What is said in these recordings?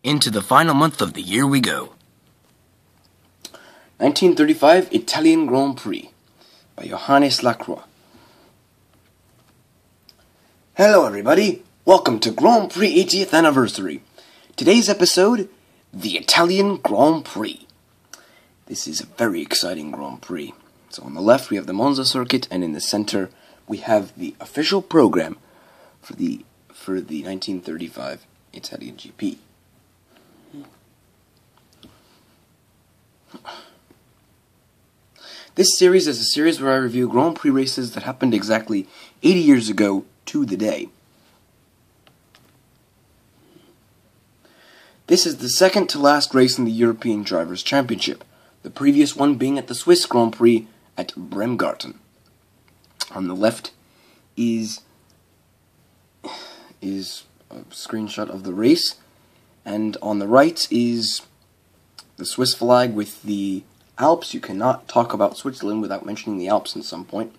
Into the final month of the year we go. 1935 Italian Grand Prix by Johannes Lacroix. Hello everybody, welcome to Grand Prix 80th Anniversary. Today's episode, the Italian Grand Prix. This is a very exciting Grand Prix. So on the left we have the Monza circuit, and in the center we have the official program for the 1935 Italian GP. This series is a series where I review Grand Prix races that happened exactly 80 years ago to the day. This is the second to last race in the European Drivers' Championship, the previous one being at the Swiss Grand Prix at Bremgarten. On the left is a screenshot of the race, and on the right is the Swiss flag with the Alps. You cannot talk about Switzerland without mentioning the Alps at some point.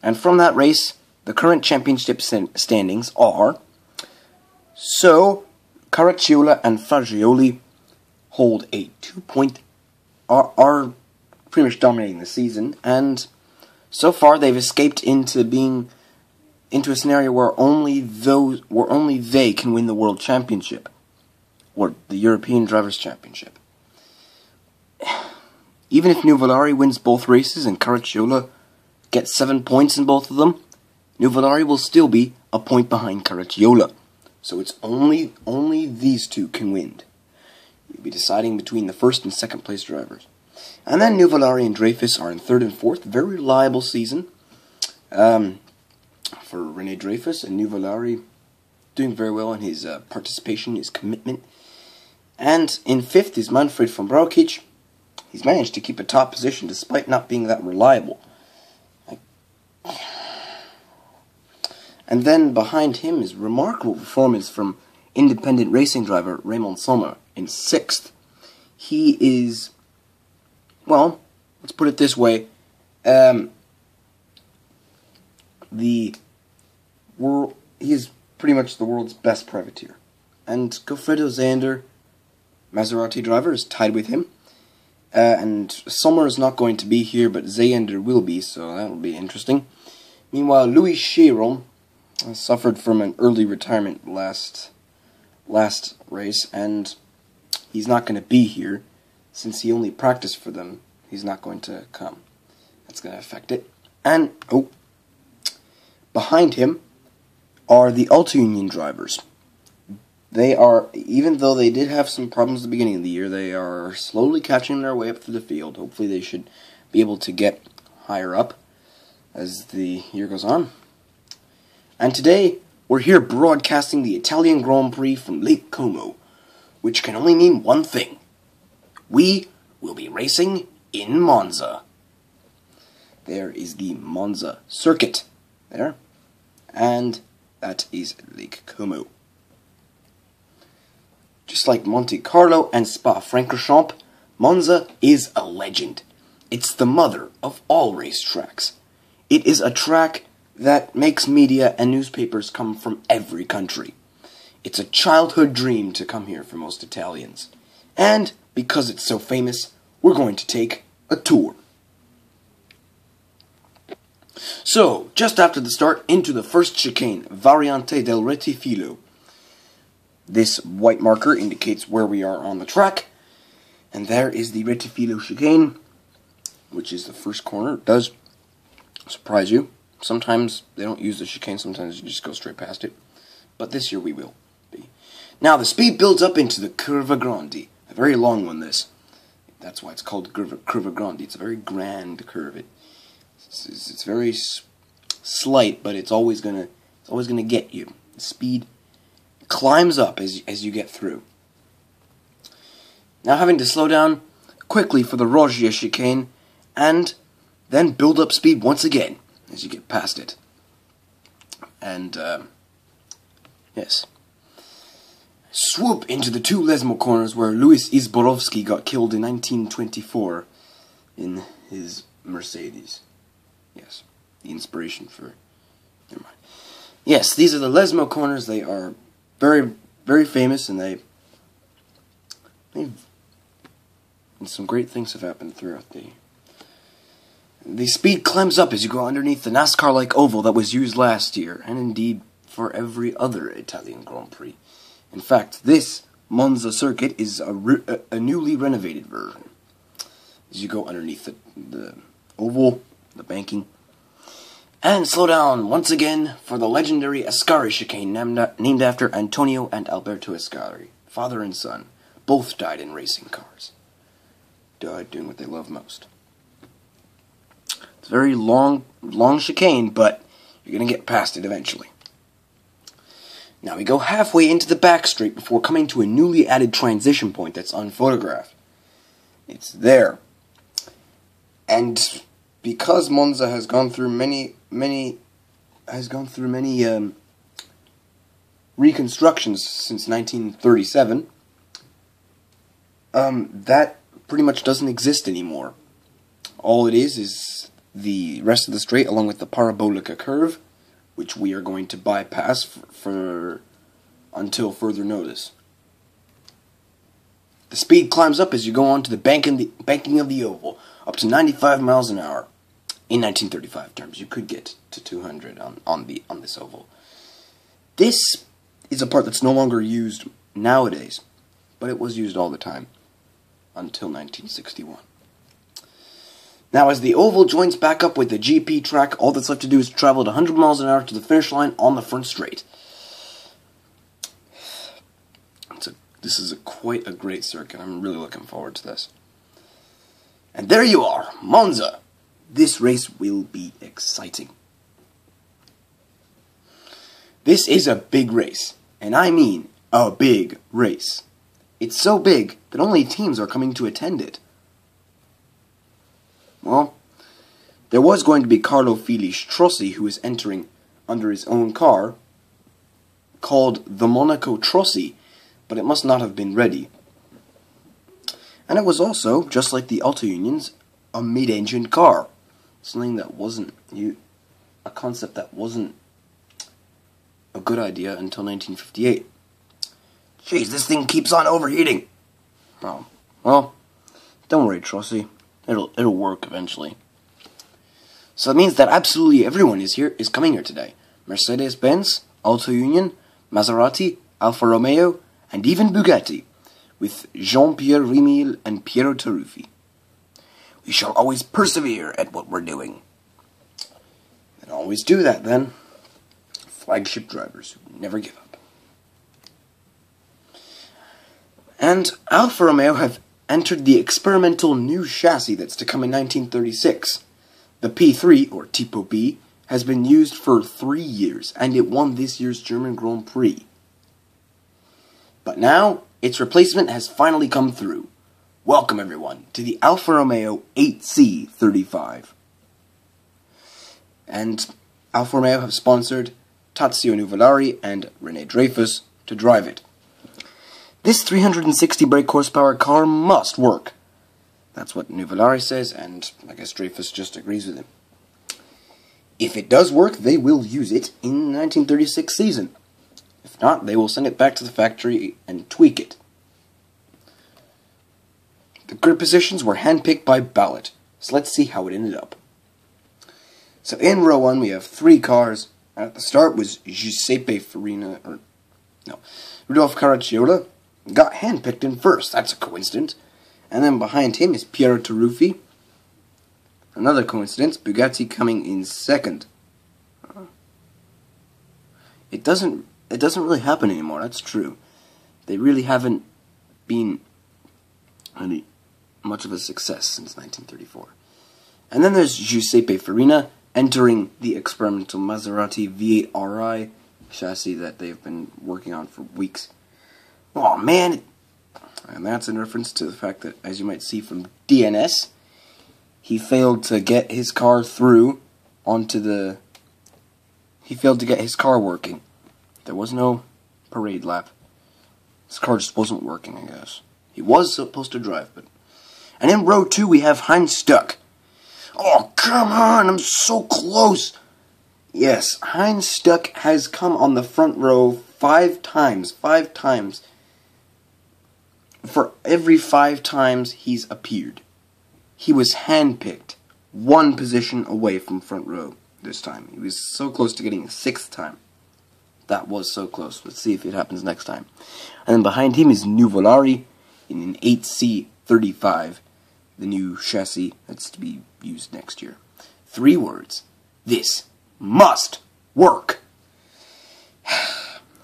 And from that race, the current championship standings are: so Caracciola and Fagioli hold a 2-point, are pretty much dominating the season, and so far they've escaped into a scenario where only they can win the World Championship, or the European Drivers' Championship. Even if Nuvolari wins both races and Caracciola gets 7 points in both of them, Nuvolari will still be a point behind Caracciola. So it's only these two can win. You'll be deciding between the first and second place drivers. And then Nuvolari and Dreyfus are in third and fourth. Very reliable season for Rene Dreyfus, and Nuvolari doing very well in his participation, his commitment. And in fifth is Manfred von Brauchitsch. He's managed to keep a top position despite not being that reliable. And then behind him is remarkable performance from independent racing driver Raymond Sommer in sixth. He is, well, let's put it this way, he is pretty much the world's best privateer. And Goffredo Zander, Maserati driver, is tied with him. And Sommer is not going to be here, but Zander will be, so that will be interesting. Meanwhile, Louis Chiron suffered from an early retirement last race, and he's not going to be here. Since he only practiced for them, he's not going to come. That's going to affect it. And, behind him are the Alta Union drivers. They are, even though they did have some problems at the beginning of the year, they are slowly catching their way up through the field. Hopefully they should be able to get higher up as the year goes on. And today, we're here broadcasting the Italian Grand Prix from Lake Como, which can only mean one thing. We will be racing in Monza. There is the Monza circuit there, and that is Lake Como. Just like Monte Carlo and Spa-Francorchamps, Monza is a legend. It's the mother of all racetracks. It is a track that makes media and newspapers come from every country. It's a childhood dream to come here for most Italians. And because it's so famous, we're going to take a tour. So, just after the start, into the first chicane, Variante del Retifilo. This white marker indicates where we are on the track, and there is the Retifilo chicane, which is the first corner. It does surprise you. Sometimes they don't use the chicane, sometimes you just go straight past it. But this year we will be. Now the speed builds up into the Curva Grande. A very long one, this. That's why it's called Curva Grande. It's a very grand curve. It's very slight, but it's always gonna get you. The speed climbs up as you get through. Now having to slow down quickly for the Roggia chicane, and then build up speed once again as you get past it. And, yes. Swoop into the two Lesmo corners where Louis Izborowski got killed in 1924 in his Mercedes. Yes, the inspiration for... Never mind. Yes, these are the Lesmo corners. They are very very famous, and and some great things have happened throughout the speed climbs up as you go underneath the NASCAR-like oval that was used last year, and indeed for every other Italian Grand Prix. In fact, this Monza circuit is a newly renovated version. As you go underneath the oval, the banking, and slow down once again for the legendary Ascari chicane named after Antonio and Alberto Ascari, father and son. Both died in racing cars. Died doing what they love most. It's a very long chicane, but you're going to get past it eventually. Now we go halfway into the back straight before coming to a newly added transition point that's unphotographed. It's there. And because Monza has gone through many reconstructions since 1937, that pretty much doesn't exist anymore. All it is the rest of the straight along with the parabolica curve, which we are going to bypass for until further notice. The speed climbs up as you go on to the banking of the oval, up to 95 miles an hour. In 1935 terms, you could get to 200 on this oval. This is a part that's no longer used nowadays, but it was used all the time until 1961. Now, as the oval joins back up with the GP track, all that's left to do is travel at 100 miles an hour to the finish line on the front straight. This is quite a great circuit. I'm really looking forward to this. And there you are, Monza. This race will be exciting. This is a big race, and I mean a big race. It's so big that only teams are coming to attend it. Well, there was going to be Carlo Fili Strossi, who is entering under his own car, called the Monaco Trossi, but it must not have been ready. And it was also, just like the Auto Unions, a mid-engine car. Something that wasn't, a concept that wasn't a good idea until 1958. Jeez, this thing keeps on overheating. Oh, well, don't worry, Trossi. It'll work eventually. So that means that absolutely everyone is coming here today. Mercedes-Benz, Auto Union, Maserati, Alfa Romeo, and even Bugatti, with Jean-Pierre Riemel and Piero Taruffi. We shall always persevere at what we're doing. And always do that, then. Flagship drivers who never give up. And Alfa Romeo have entered the experimental new chassis that's to come in 1936. The P3, or Tipo B, has been used for 3 years, and it won this year's German Grand Prix. But now, its replacement has finally come through. Welcome, everyone, to the Alfa Romeo 8C35. And Alfa Romeo have sponsored Tazio Nuvolari and René Dreyfus to drive it. This 360 brake horsepower car must work. That's what Nuvolari says, and I guess Dreyfus just agrees with him. If it does work, they will use it in the 1936 season. If not, they will send it back to the factory and tweak it. The grid positions were handpicked by ballot, so let's see how it ended up. So in row 1 we have 3 cars, and at the start was Giuseppe Farina, Rudolf Caracciola, got handpicked in first, that's a coincidence, and then behind him is Piero Taruffi, another coincidence, Bugatti coming in second. It doesn't really happen anymore, that's true. They really haven't been any much of a success since 1934. And then there's Giuseppe Farina entering the experimental Maserati V8 RI chassis that they've been working on for weeks. Oh man! And that's in reference to the fact that, as you might see from DNS, he failed to get his car through onto the... He failed to get his car working. There was no parade lap. His car just wasn't working, I guess. He was supposed to drive, but... And in row 2 we have Heinz Stuck. Oh, come on, I'm so close! Yes, Heinz Stuck has come on the front row 5 times. For every 5 times he's appeared, he was handpicked 1 position away from front row this time. He was so close to getting a 6th time. That was so close. Let's see if it happens next time. And then behind him is Nuvolari in an 8C35, the new chassis that's to be used next year. 3 words. This must work.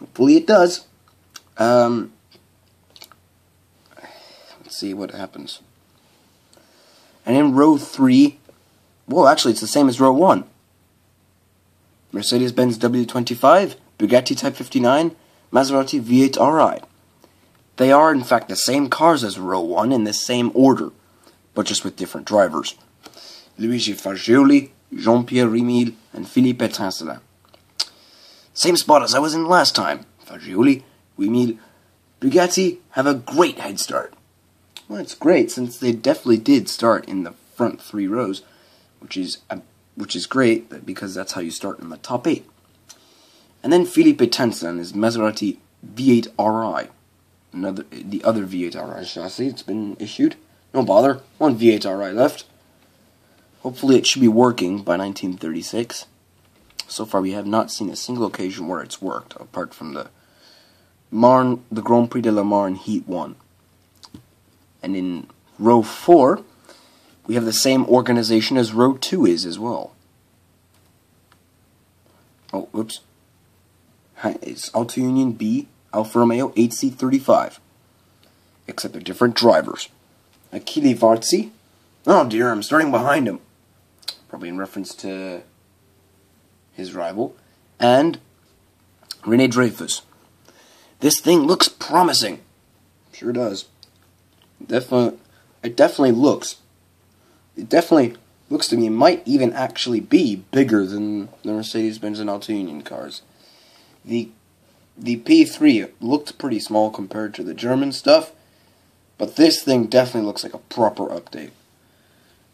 Hopefully it does. Let's see what happens. And in row 3, well, actually, it's the same as row 1. Mercedes-Benz W25, Bugatti Type 59, Maserati V8 RI. They are, in fact, the same cars as row 1 in the same order, but just with different drivers. Luigi Fagioli, Jean-Pierre Rimil, and Philippe Ettincelin. Same spot as I was in last time. Fagioli, Rimil, Bugatti have a great head start. Well, it's great, since they definitely did start in the front 3 rows, which is great, because that's how you start in the top 8. And then Philippe Ettincelin is Maserati V8 RI. The other V8 RI chassis. It's been issued. No bother. 1 V8 RI left. Hopefully it should be working by 1936. So far we have not seen a single occasion where it's worked, apart from the Grand Prix de Le Mans in Heat 1. And in row 4, we have the same organization as row 2 is as well. Oh, oops. It's Auto Union B, Alfa Romeo 8C35. Except they're different drivers. Achille Varzi. Oh dear, I'm starting behind him. Probably in reference to his rival. And René Dreyfus. This thing looks promising. Sure does. It definitely looks to me it might even actually be bigger than the Mercedes-Benz and Auto Union cars. The P3 looked pretty small compared to the German stuff, but this thing definitely looks like a proper update.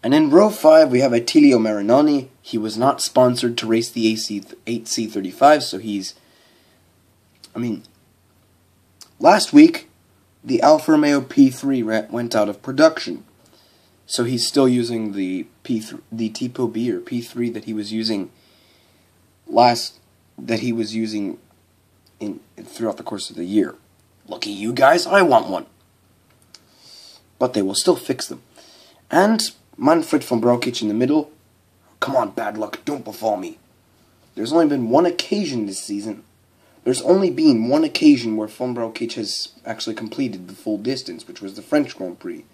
And in row 5 we have Attilio Marinoni. He was not sponsored to race the 8C35, so last week the Alfa Romeo P3 went out of production. So he's still using the P3, the Tipo B or P3 that he was using throughout the course of the year. Lucky you guys, I want one. But they will still fix them. And Manfred von Brauchitsch in the middle. Come on, bad luck, don't befall me. There's only been 1 occasion this season. There's only been 1 occasion where von Brauchitsch has actually completed the full distance, which was the French Grand Prix.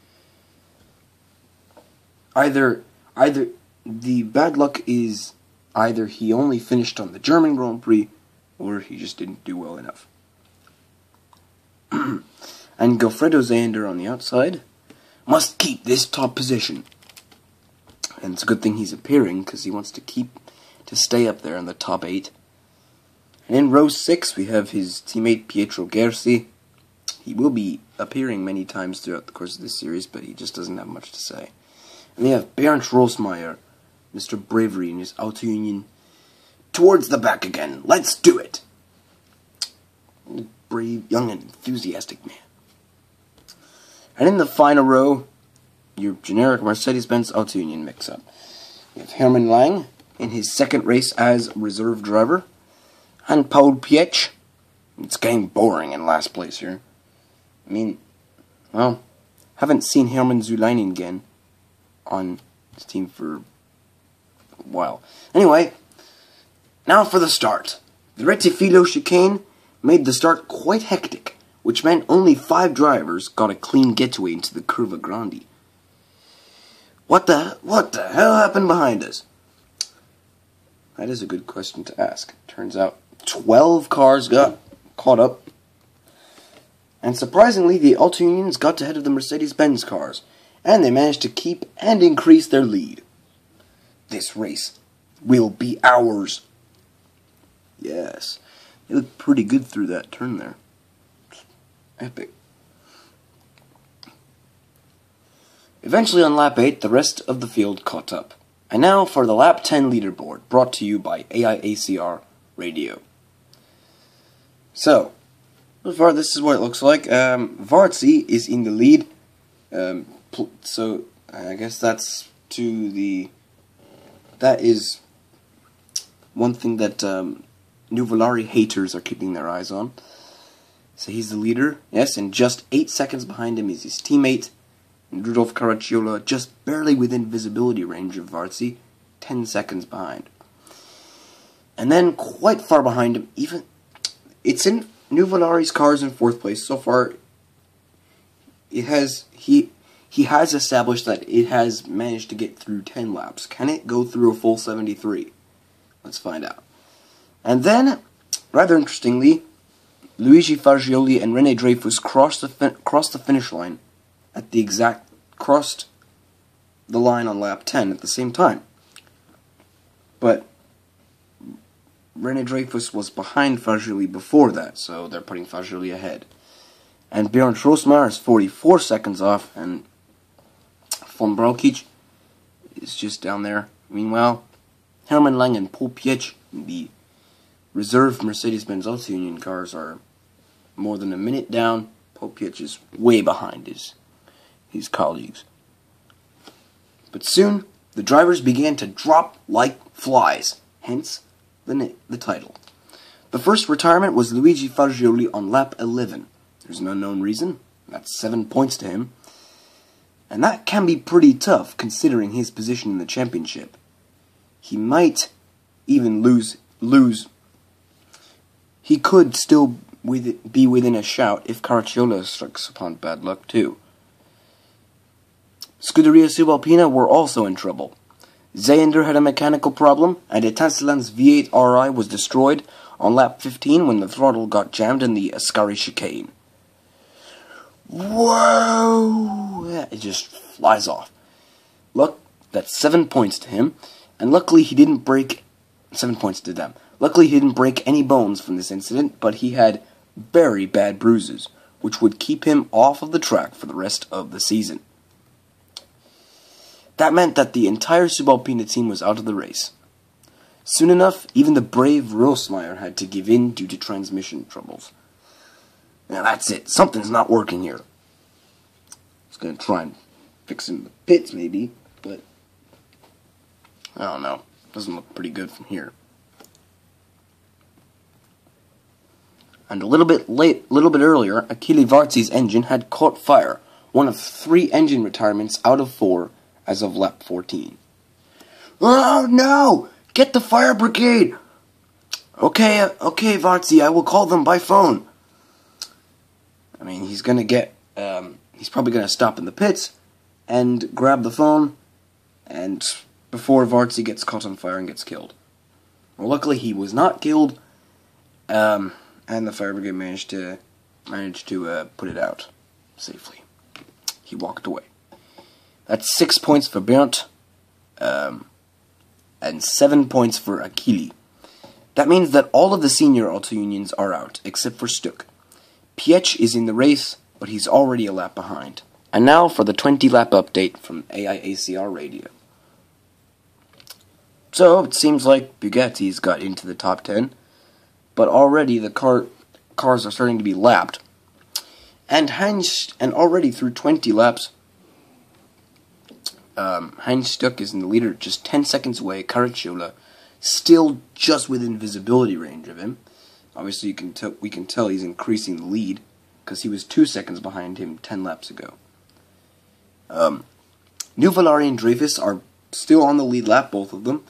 Either the bad luck is either he only finished on the German Grand Prix, or he just didn't do well enough. And Goffredo Zander on the outside must keep this top position. And it's a good thing he's appearing, because he wants to stay up there in the top 8. And in row 6 we have his teammate Pietro Gersi. He will be appearing many times throughout the course of this series, but he just doesn't have much to say. And we have Bernd Rosmeyer, Mr. Bravery in his Auto Union. Towards the back again. Let's do it. Brave, young, and enthusiastic man. And in the final row, your generic Mercedes-Benz Auto Union mix-up. We have Hermann Lang in his 2nd race as reserve driver. And Paul Pietsch. It's getting boring in last place here. Haven't seen Hermann Zulainen again on his team for a while. Anyway, now for the start. The Rettifilo chicane made the start quite hectic, which meant only 5 drivers got a clean getaway into the Curva Grande. What the hell happened behind us? That is a good question to ask. Turns out 12 cars got caught up. And surprisingly, the Auto Unions got ahead of the Mercedes-Benz cars, and they managed to keep and increase their lead. This race will be ours. Yes, they looked pretty good through that turn there. Epic. Eventually on lap 8, the rest of the field caught up. And now for the lap 10 leaderboard, brought to you by AIACR Radio. So far this is what it looks like. Varzi is in the lead. So I guess that is one thing that Nuvolari haters are keeping their eyes on. So he's the leader, yes, and just 8 seconds behind him is his teammate, Rudolf Caracciola, just barely within visibility range of Varzi, 10 seconds behind. And then quite far behind him, it's in Nuvolari's cars in 4th place. So far, he has established that it has managed to get through 10 laps. Can it go through a full 73? Let's find out. And then, rather interestingly, Luigi Fagioli and René Dreyfus crossed the finish line crossed the line on lap 10 at the same time. But René Dreyfus was behind Fagioli before that, so they're putting Fagioli ahead. And Bernd Rossmeyer is 44 seconds off, and von Braukic is just down there. Meanwhile, Hermann Lang and Paul Piech, the reserve Mercedes-Benz Auto Union cars, are more than a minute down. Paul Piech is way behind his colleagues. But soon, the drivers began to drop like flies, hence the title. The first retirement was Luigi Fagioli on lap 11. There's an unknown reason. That's 7 points to him. And that can be pretty tough, considering his position in the championship. He might even lose. He could still be within a shout if Caracciola strikes upon bad luck too. Scuderia Subalpina were also in trouble. Zayender had a mechanical problem, and Italsiland's V8 RI was destroyed on lap 15 when the throttle got jammed in the Ascari chicane. Whoa! It just flies off. Look, that's 7 points to him, and luckily he didn't break... 7 points to them. Luckily he didn't break any bones from this incident, but he had very bad bruises, which would keep him off of the track for the rest of the season. That meant that the entire Subalpina team was out of the race. Soon enough, even the brave Rossmeyer had to give in due to transmission troubles. Now that's it. Something's not working here. I was going to try and fix him in the pits, maybe, but I don't know. Doesn't look pretty good from here. And a little bit earlier, Achille Varzi's engine had caught fire, one of 3 engine retirements out of 4 as of lap 14. Oh no! Get the fire brigade! Okay, Varzi, I will call them by phone. I mean, he's probably gonna stop in the pits and grab the phone, and before Varzi gets caught on fire and gets killed. Well, luckily he was not killed, and the fire brigade managed to put it out safely. He walked away. That's 6 points for Bernd, and 7 points for Achille. That means that all of the senior auto unions are out, except for Stuck. Piech is in the race, but he's already a lap behind. And now for the 20-lap update from AIACR Radio. So, it seems like Bugatti's got into the top 10, but already the cars are starting to be lapped. And already through 20 laps, Heinz Stuck is in the leader, just 10 seconds away. Caracciola still just within visibility range of him. Obviously, we can tell he's increasing the lead, because he was 2 seconds behind him 10 laps ago. Nuvolari and Dreyfus are still on the lead lap, both of them,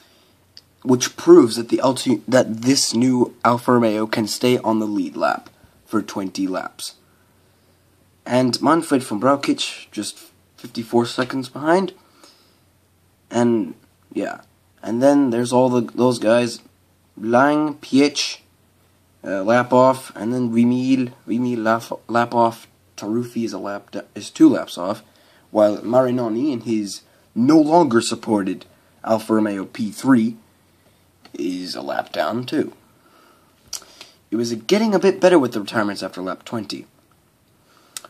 which proves that this new Alfa Romeo can stay on the lead lap for 20 laps. And Manfred von Braukic just 54 seconds behind. And yeah, and then there's all those guys: Lang, Piech, lap off, and then Remil lap off. Taruffi is 2 laps off, while Marinoni in his no longer supported Alfa Romeo P3 is a lap down too. It was getting a bit better with the retirements after lap 20.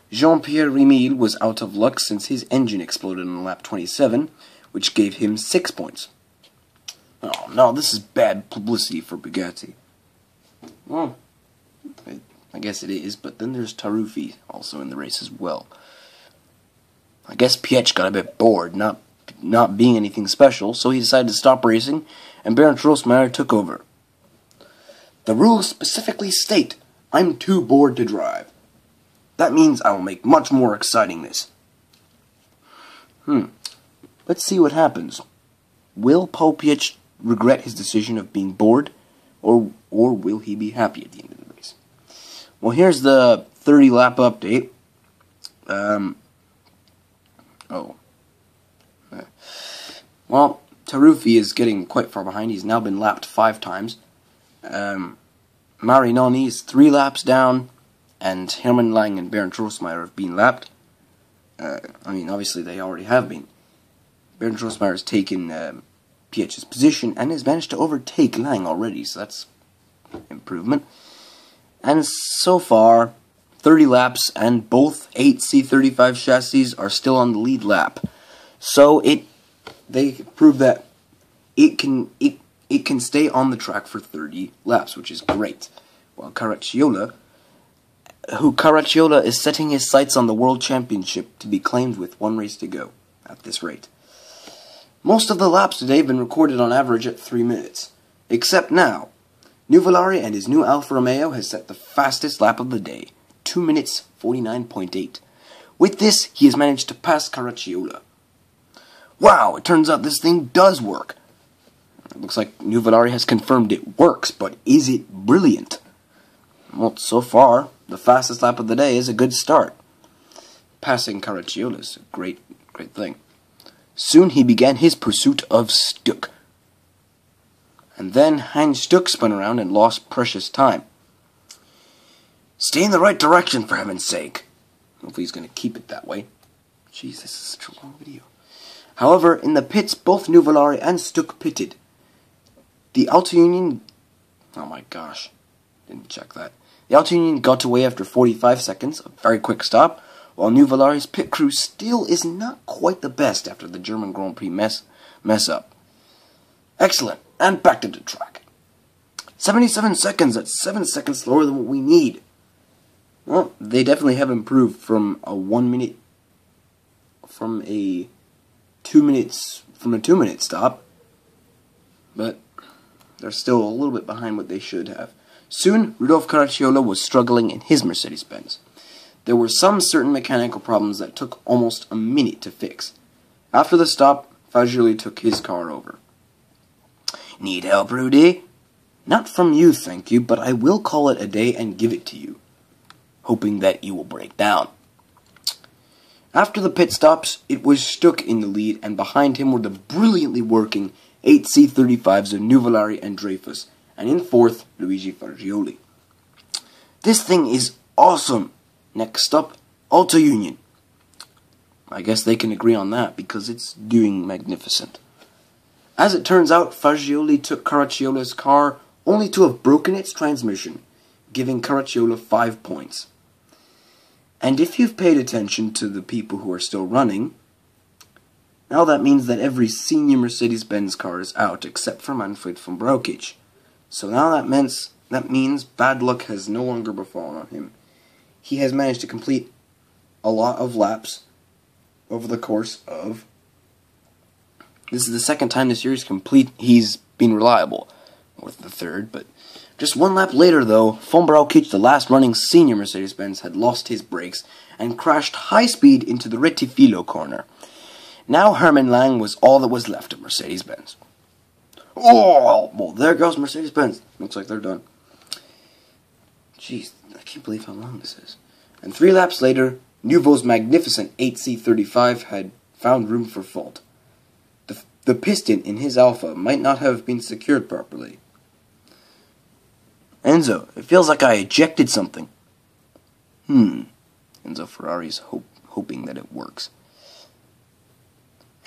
Jean-Pierre Remil was out of luck since his engine exploded on lap 27, which gave him 6 points. Oh no, this is bad publicity for Bugatti. Well, I guess it is, but then there's Taruffi also in the race as well. I guess Pietsch got a bit bored, not being anything special, so he decided to stop racing, and Bernd Rossmeyer took over. The rules specifically state, I'm too bored to drive. That means I will make much more exciting this. Let's see what happens. Will Paul Pietsch regret his decision of being bored, or will he be happy at the end of the race? Well, here's the 30-lap update. Well, Taruffi is getting quite far behind. He's now been lapped 5 times. Marinoni is 3 laps down, and Hermann Lang and Bernd Rossmeyer have been lapped. Obviously they already have been. Bernd Rossmeyer has taken Pietsch's position and has managed to overtake Lang already, so that's improvement. And so far, 30 laps, and both 8C35 chassis are still on the lead lap. So they prove that it can stay on the track for 30 laps, which is great. While Caracciola is setting his sights on the World Championship to be claimed with 1 race to go at this rate. Most of the laps today have been recorded on average at 3 minutes, except now. Nuvolari and his new Alfa Romeo has set the fastest lap of the day, 2 minutes 49.8. With this, he has managed to pass Caracciola. Wow, it turns out this thing does work. It looks like Nuvolari has confirmed it works, but is it brilliant? Well, so far, the fastest lap of the day is a good start. Passing Caracciola is a great thing. Soon he began his pursuit of Stuck. And then Heinz Stuck spun around and lost precious time. Stay in the right direction, for heaven's sake. Hopefully he's going to keep it that way. Jeez, this is such a long video. However, in the pits, both Nuvolari and Stuck pitted. The Auto Union... Oh my gosh. Didn't check that. The Auto Union got away after 45 seconds, a very quick stop, while Nuvolari's pit crew still is not quite the best after the German Grand Prix mess up. Excellent, and back to the track. 77 seconds, that's 7 seconds slower than what we need. Well, they definitely have improved from a 2 minute stop, but they're still a little bit behind what they should have. Soon, Rudolf Caracciola was struggling in his Mercedes-Benz. There were some certain mechanical problems that took almost a minute to fix. After the stop, Fagioli took his car over. Need help, Rudy? Not from you, thank you, but I will call it a day and give it to you, hoping that you will break down. After the pit stops, it was Stuck in the lead, and behind him were the brilliantly working 8C35s of Nuvolari and Dreyfus, and in 4th, Luigi Fagioli. This thing is awesome! Next up, Auto Union. I guess they can agree on that, because it's doing magnificent. As it turns out, Fagioli took Caracciola's car only to have broken its transmission, giving Caracciola 5 points. And if you've paid attention to the people who are still running, now that means that every senior Mercedes-Benz car is out, except for Manfred von Brauchitsch. So now that means bad luck has no longer befallen on him. He has managed to complete a lot of laps over the course of... This is the second time this year he's been reliable. Or the third, but... Just 1 lap later, though, von Brauchitsch, the last running senior Mercedes-Benz, had lost his brakes and crashed high speed into the Rettifilo corner. Now Hermann Lang was all that was left of Mercedes-Benz. Oh, well, there goes Mercedes-Benz. Looks like they're done. Jeez, I can't believe how long this is. And 3 laps later, Nuvo's magnificent 8C35 had found room for fault. The piston in his Alfa might not have been secured properly. Enzo, it feels like I ejected something. Enzo Ferrari's hoping that it works.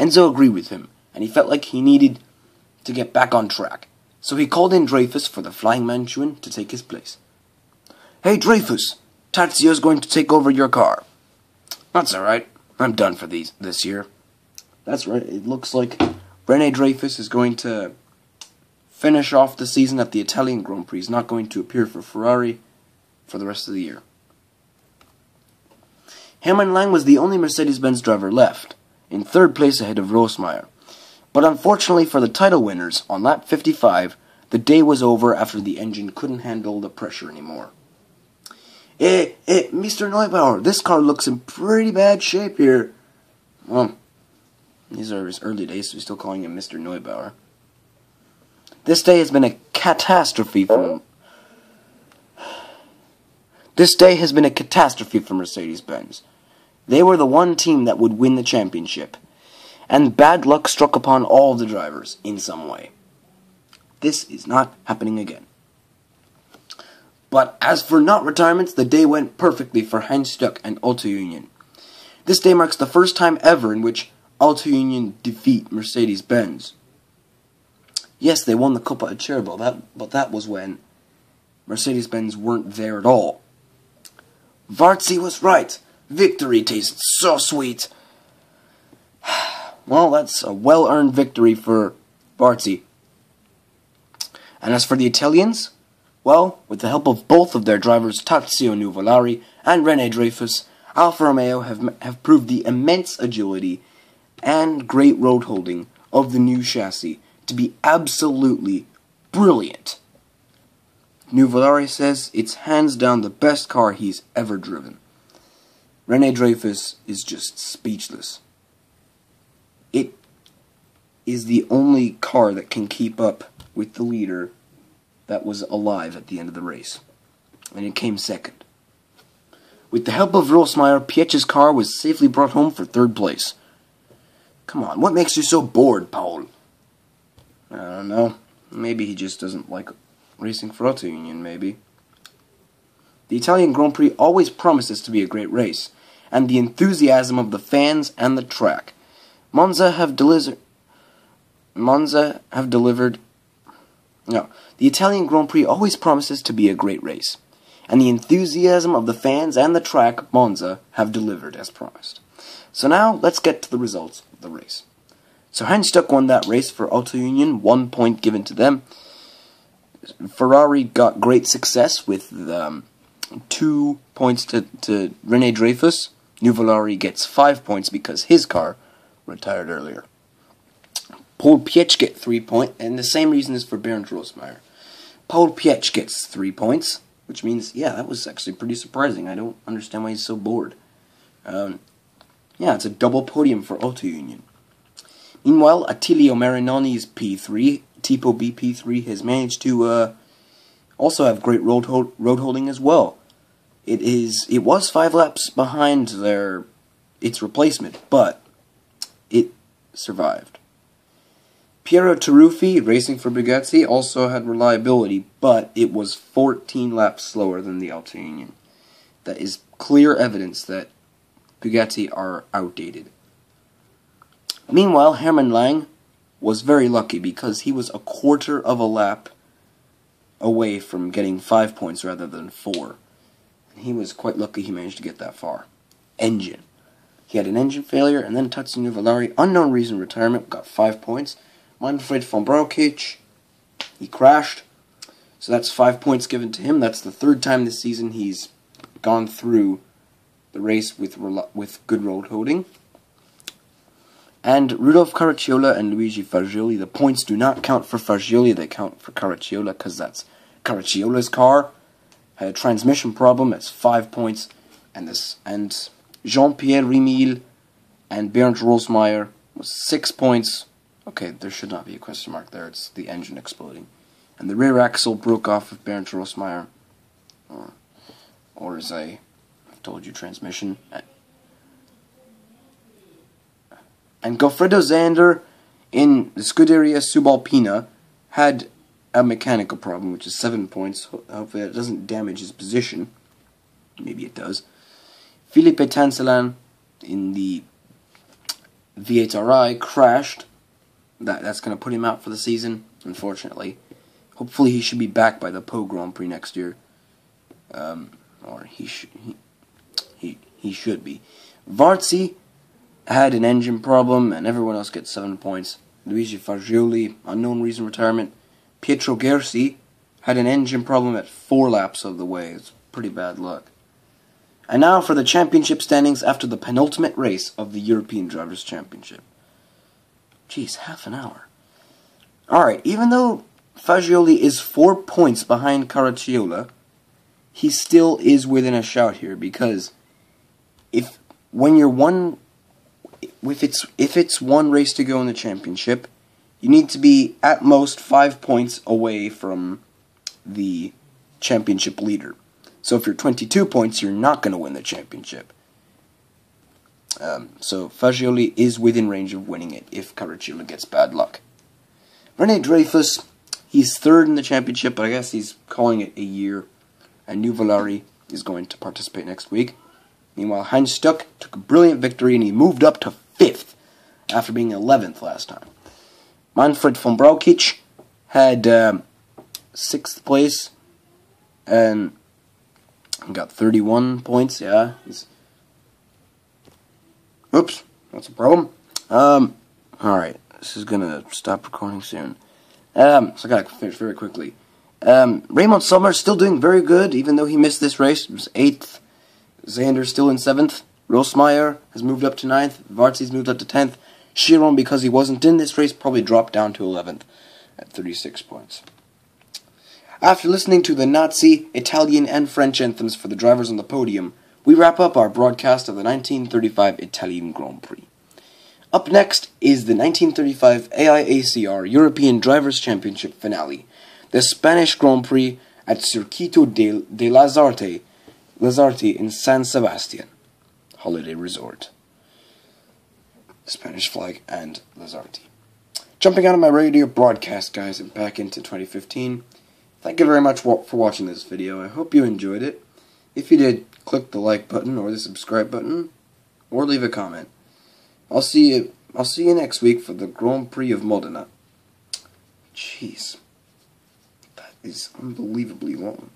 Enzo agreed with him, and he felt like he needed to get back on track. So he called in Dreyfus for the Flying Mantuan to take his place. Hey Dreyfus, Tazio's going to take over your car. That's alright, I'm done for this year. That's right, it looks like René Dreyfus is going to finish off the season at the Italian Grand Prix. He's not going to appear for Ferrari. for the rest of the year. Hermann Lang was the only Mercedes-Benz driver left, in third place ahead of Rosemeyer. But unfortunately for the title winners, on lap 55, the day was over after the engine couldn't handle the pressure anymore. Mr. Neubauer, this car looks in pretty bad shape here. Well, these are his early days, so we're still calling him Mr. Neubauer. This day has been a catastrophe for Mercedes-Benz. They were the one team that would win the championship, and bad luck struck upon all the drivers in some way. This is not happening again. But as for not retirements, the day went perfectly for Heinz Stuck and Auto Union. This day marks the first time ever in which Auto Union defeat Mercedes-Benz. Yes, they won the Coppa Acerbo, but that was when Mercedes-Benz weren't there at all. Varzi was right. Victory tastes so sweet. Well, that's a well-earned victory for Varzi. And as for the Italians, well, with the help of both of their drivers, Tazio Nuvolari and René Dreyfus, Alfa Romeo have proved the immense agility and great road holding of the new chassis to be absolutely brilliant. Nuvolari says it's hands down the best car he's ever driven. René Dreyfus is just speechless. It is the only car that can keep up with the leader that was alive at the end of the race, and it came second. With the help of Rosemeyer, Pietsch's car was safely brought home for third place. Come on, what makes you so bored, Paul? I don't know. Maybe he just doesn't like racing for Auto Union, maybe. The Italian Grand Prix always promises to be a great race, and the enthusiasm of the fans and the track. The Italian Grand Prix always promises to be a great race, and the enthusiasm of the fans and the track, Monza, have delivered as promised. So now, let's get to the results of the race. So Heinz Stuck won that race for Auto Union, 1 point given to them. Ferrari got great success with 2 points to René Dreyfus. Nuvolari gets 5 points because his car retired earlier. Paul Pietsch gets 3 points, and the same reason is for Bernd Rosemeyer. Paul Pietsch gets 3 points, which means, yeah, that was actually pretty surprising. I don't understand why he's so bored. Yeah, it's a double podium for Auto Union. Meanwhile, Attilio Marinoni's P3, Tipo BP3, has managed to also have great road holding as well. It was 5 laps behind its replacement, but it survived. Piero Taruffi, racing for Bugatti, also had reliability, but it was 14 laps slower than the Auto Union. That is clear evidence that Bugatti are outdated. Meanwhile, Hermann Lang was very lucky because he was a quarter of a lap away from getting 5 points rather than 4. And he was quite lucky he managed to get that far. Engine. He had an engine failure, and then Tazio Nuvolari, unknown reason retirement, got 5 points. Manfred von Brauchitsch, he crashed, so that's 5 points given to him. That's the third time this season he's gone through the race with good road holding. And Rudolf Caracciola and Luigi Fargioli, the points do not count for Fargioli, they count for Caracciola, because that's Caracciola's car. Had a transmission problem, that's 5 points. And Jean-Pierre Remil and Bernd Rosemeyer was 6 points. Okay, there should not be a question mark there, it's the engine exploding. And the rear axle broke off of Bernd Rosemeyer. Or as I've told you, transmission. And Goffredo Zander in the Scuderia Subalpina had a mechanical problem, which is 7 points. Hopefully that doesn't damage his position. Maybe it does. Felipe Tancelan in the V8RI crashed. That's going to put him out for the season, unfortunately. Hopefully he should be back by the Po Grand Prix next year. Or he should be. Varzi had an engine problem, and everyone else gets 7 points. Luigi Fargioli, unknown reason retirement. Pietro Gersi had an engine problem at 4 laps of the way. It's pretty bad luck. And now for the championship standings after the penultimate race of the European Drivers' Championship. Jeez, half an hour. Alright, even though Fagioli is 4 points behind Caracciola, he still is within a shout here, because if it's one race to go in the championship, you need to be at most 5 points away from the championship leader. So if you're 22 points, you're not going to win the championship. So Fagioli is within range of winning it if Caracciola gets bad luck. René Dreyfus, he's third in the championship, but I guess he's calling it a year. And Nuvolari is going to participate next week. Meanwhile, Heinz Stuck took a brilliant victory and he moved up to 5th after being 11th last time. Manfred von Brauchitsch had 6th place and got 31 points. Yeah, oops, that's a problem. Alright, this is gonna stop recording soon. So I gotta finish very quickly. Raymond Sommer still doing very good, even though he missed this race. He was 8th. Zander still in 7th. Rosmeyer has moved up to 9th. Vartzi's moved up to 10th. Chiron, because he wasn't in this race, probably dropped down to 11th at 36 points. After listening to the Nazi, Italian, and French anthems for the drivers on the podium, we wrap up our broadcast of the 1935 Italian Grand Prix. Up next is the 1935 AIACR European Drivers' Championship finale, the Spanish Grand Prix at Circuito de Lasarte in San Sebastian Holiday Resort. Spanish flag and Lasarte. Jumping out of my radio broadcast, guys, and back into 2015. Thank you very much for watching this video. I hope you enjoyed it. If you did, click the like button or the subscribe button, or leave a comment. I'll see you next week for the Grand Prix of Modena. Jeez, that is unbelievably long.